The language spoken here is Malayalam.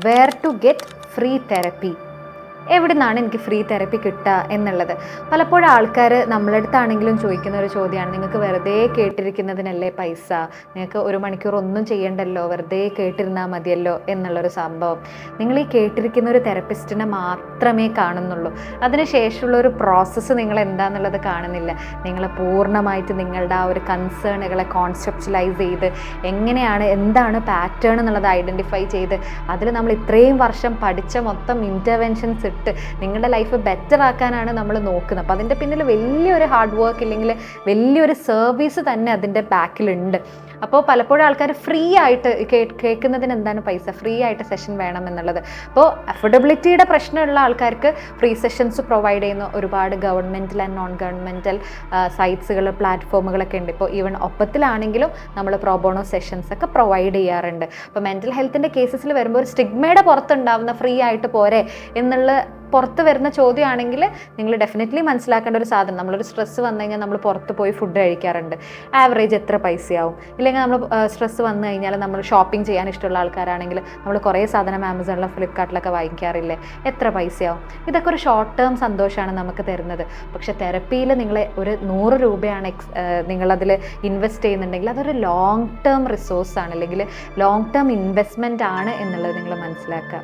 Wear to get free therapy. എവിടെ നിന്നാണ് എനിക്ക് ഫ്രീ തെറപ്പി കിട്ടുക എന്നുള്ളത്. പലപ്പോഴും ആൾക്കാർ നമ്മളടുത്താണെങ്കിലും ചോദിക്കുന്ന ഒരു ചോദ്യമാണ്, നിങ്ങൾക്ക് വെറുതെ കേട്ടിരിക്കുന്നതിനല്ലേ പൈസ, നിങ്ങൾക്ക് 1 മണിക്കൂർ ഒന്നും ചെയ്യണ്ടല്ലോ, വെറുതെ കേട്ടിരുന്നാൽ മതിയല്ലോ എന്നുള്ളൊരു സംഭവം. നിങ്ങൾ ഈ കേട്ടിരിക്കുന്ന ഒരു തെറപ്പിസ്റ്റിനെ മാത്രമേ കാണുന്നുള്ളൂ. അതിനുശേഷമുള്ള ഒരു പ്രോസസ്സ് നിങ്ങൾ എന്താണെന്നുള്ളത് കാണുന്നില്ല. നിങ്ങൾ പൂർണ്ണമായിട്ട് നിങ്ങളുടെ ആ ഒരു കൺസേണുകളെ കോൺസെപ്ച്വലൈസ് ചെയ്ത് എന്താണ് പാറ്റേൺ എന്നുള്ളത് ഐഡൻറ്റിഫൈ ചെയ്ത് അതിൽ നമ്മൾ ഇത്രയും വർഷം പഠിച്ച മൊത്തം ഇൻ്റർവെൻഷൻസ് ഇട്ട് നിങ്ങളുടെ ലൈഫ് ബെറ്റർ ആക്കാനാണ് നമ്മൾ നോക്കുന്നത്. അപ്പോൾ അതിൻ്റെ പിന്നിൽ വലിയൊരു ഹാർഡ് വർക്ക് ഇല്ലെങ്കിൽ വലിയൊരു സർവീസ് തന്നെ അതിൻ്റെ ബാക്കിലുണ്ട്. അപ്പോൾ പലപ്പോഴും ആൾക്കാർ ഫ്രീ ആയിട്ട് കേൾക്കുന്നതിന് എന്താണ് പൈസ, ഫ്രീ ആയിട്ട് സെഷൻ വേണം എന്നുള്ളത്. അപ്പോൾ അഫോർഡബിലിറ്റിയുടെ പ്രശ്നമുള്ള ആൾക്കാർക്ക് ഫ്രീ സെഷൻസ് പ്രൊവൈഡ് ചെയ്യുന്ന ഒരുപാട് ഗവൺമെൻറ്റൽ ആൻഡ് നോൺ ഗവൺമെൻറ്റൽ സൈറ്റ്സുകൾ, പ്ലാറ്റ്ഫോമുകളൊക്കെ ഉണ്ട്. ഇപ്പോൾ ഈവൻ ഒപ്പത്തിലാണെങ്കിലും നമ്മൾ പ്രോബോണോ സെഷൻസ് ഒക്കെ പ്രൊവൈഡ് ചെയ്യാറുണ്ട്. അപ്പോൾ മെൻ്റൽ ഹെൽത്തിൻ്റെ കേസസിൽ വരുമ്പോൾ ഒരു സ്റ്റിഗ്മയുടെ പുറത്തുണ്ടാവുന്ന ഫ്രീ ആയിട്ട് പോരെ എന്നുള്ള പുറത്ത് വരുന്ന ചോദ്യമാണെങ്കിൽ നിങ്ങൾ ഡെഫിനറ്റ്ലി മനസ്സിലാക്കേണ്ട ഒരു സാധനം, നമ്മളൊരു സ്ട്രെസ്സ് വന്നു കഴിഞ്ഞാൽ നമ്മൾ പുറത്ത് പോയി ഫുഡ് കഴിക്കാറുണ്ട്. ആവറേജ് എത്ര പൈസയാവും? ഇല്ലെങ്കിൽ നമ്മൾ സ്ട്രെസ്സ് വന്നു കഴിഞ്ഞാൽ നമ്മൾ ഷോപ്പിംഗ് ചെയ്യാൻ ഇഷ്ടമുള്ള ആൾക്കാരാണെങ്കിൽ നമ്മൾ കുറേ സാധനം ആമസോണിലും ഫ്ലിപ്കാർട്ടിലൊക്കെ വാങ്ങിക്കാറില്ലേ, എത്ര പൈസയാവും? ഇതൊക്കെ ഒരു ഷോർട്ട് ടേം സന്തോഷമാണ് നമുക്ക് തരുന്നത്. പക്ഷേ തെറപ്പിയിൽ നിങ്ങൾ ഒരു 100 രൂപയാണ് നിങ്ങളതിൽ ഇൻവെസ്റ്റ് ചെയ്യുന്നുണ്ടെങ്കിൽ അതൊരു ലോങ് ടേം റിസോഴ്സാണ്, അല്ലെങ്കിൽ ലോങ് ടേം ഇൻവെസ്റ്റ്മെൻ്റ് ആണ് എന്നുള്ളത് നിങ്ങൾ മനസ്സിലാക്കുക.